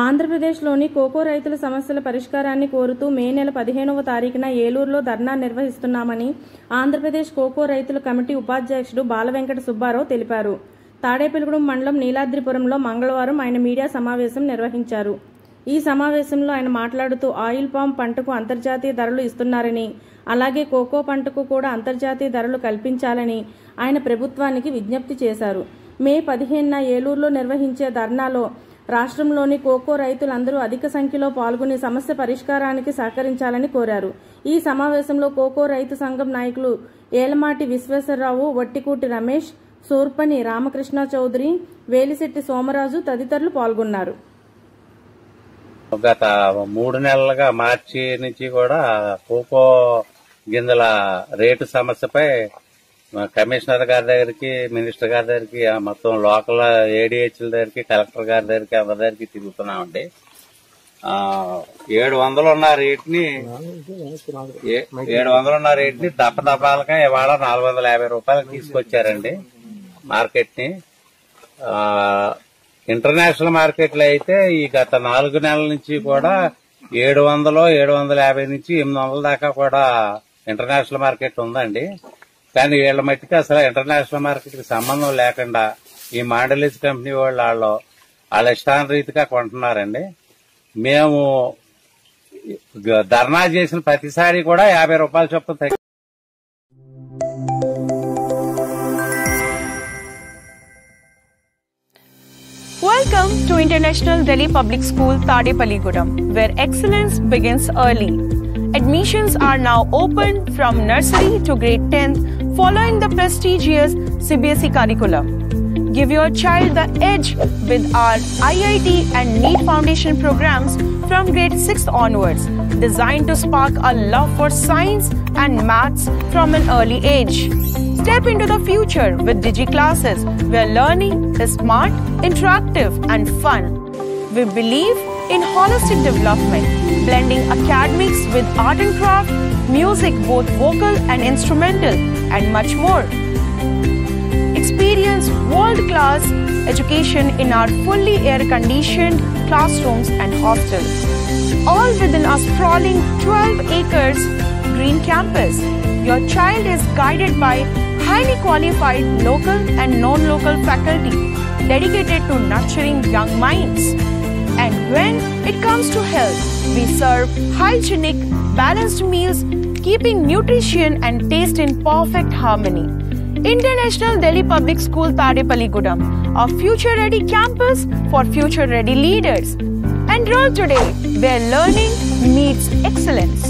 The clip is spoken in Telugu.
ఆంధ్రప్రదేశ్లోని కోకో రైతుల సమస్యల పరిష్కారాన్ని కోరుతూ మే నెల 15వ తారీఖున ఏలూరులో ధర్నా నిర్వహిస్తున్నామని ఆంధ్రప్రదేశ్ కోకో రైతుల కమిటీ ఉపాధ్యక్షుడు బాలవెంకట సుబ్బారావు తెలిపారు. తాడేపల్లిగూడెం మండలం నీలాద్రిపురంలో మంగళవారం ఆయన మీడియా సమావేశం నిర్వహించారు. ఈ సమావేశంలో ఆయన మాట్లాడుతూ ఆయిల్ పామ్ పంటకు అంతర్జాతీయ ధరలు ఇస్తున్నారని, అలాగే కోకో పంటకు కూడా అంతర్జాతీయ ధరలు కల్పించాలని ఆయన ప్రభుత్వానికి విజ్ఞప్తి చేశారు. మే 15న ఏలూరులో నిర్వహించే ధర్నాలో రాష్ట్రంలోని కోకో రైతులందరూ అధిక సంఖ్యలో పాల్గొని సమస్య పరిష్కారానికి సహకరించాలని కోరారు. ఈ సమావేశంలో కోకో రైతు సంఘం నాయకులు ఏలమాటి విశ్వేశ్వరరావు, వట్టికూటి రమేష్, సూర్పని రామకృష్ణ చౌదరి, వేలిశెట్టి సోమరాజు తదితరులు పాల్గొన్నారు. గత 3 నెలలుగా మార్చి నుంచి కూడా కోకో గింజల రేటు సమస్యపై కమిషనర్ గారి దగ్గరికి, మినిస్టర్ గారి దగ్గరికి, మొత్తం లోకల్ ఏడీహెచ్ల దగ్గరికి, కలెక్టర్ గారి దగ్గరికి, అందరి దగ్గరికి తిరుగుతున్నామండి. 700 ఉన్న రేట్ని దప్పదపాలగా ఇవాళ 450 రూపాయలకు తీసుకొచ్చారండి మార్కెట్ ని. ఇంటర్నేషనల్ మార్కెట్ లో అయితే ఈ గత 4 నెలల నుంచి కూడా 700, 750 నుంచి 800 దాకా కూడా ఇంటర్నేషనల్ మార్కెట్ ఉందండి. కానీ వీళ్ళ మట్టికి అసలు ఇంటర్నేషనల్ మార్కెట్ కి సంబంధం లేకుండా ఈ మాండలీస్ కంపెనీ వాళ్ళ ఇష్టాన రీతిగా కొంటున్నారండి. మేము ధర్నా చేసిన ప్రతిసారి కూడా 50 రూపాయల చొప్పున Welcome to International Delhi Public School, Tadepalligudam, where excellence begins early. Admissions are now open from nursery to grade 10th, following the prestigious CBSE curriculum. Give your child the edge with our IIT and NEET foundation programs from grade 6th onwards, designed to spark a love for science and maths from an early age. Step into the future with Digi classes, where learning is smart, interactive, and fun. We believe in holistic development, blending academics with art and craft, music, both vocal and instrumental, and much more. Experience world-class education in our fully air-conditioned classrooms and hostels, all within a sprawling 12 acres green campus. Your child is guided by highly qualified local and non-local faculty dedicated to nurturing young minds. And when it comes to health, we serve hygienic, balanced meals, keeping nutrition and taste in perfect harmony. International Delhi Public School, Tadepalligudam, a future-ready campus for future-ready leaders. Enroll today, where learning meets excellence.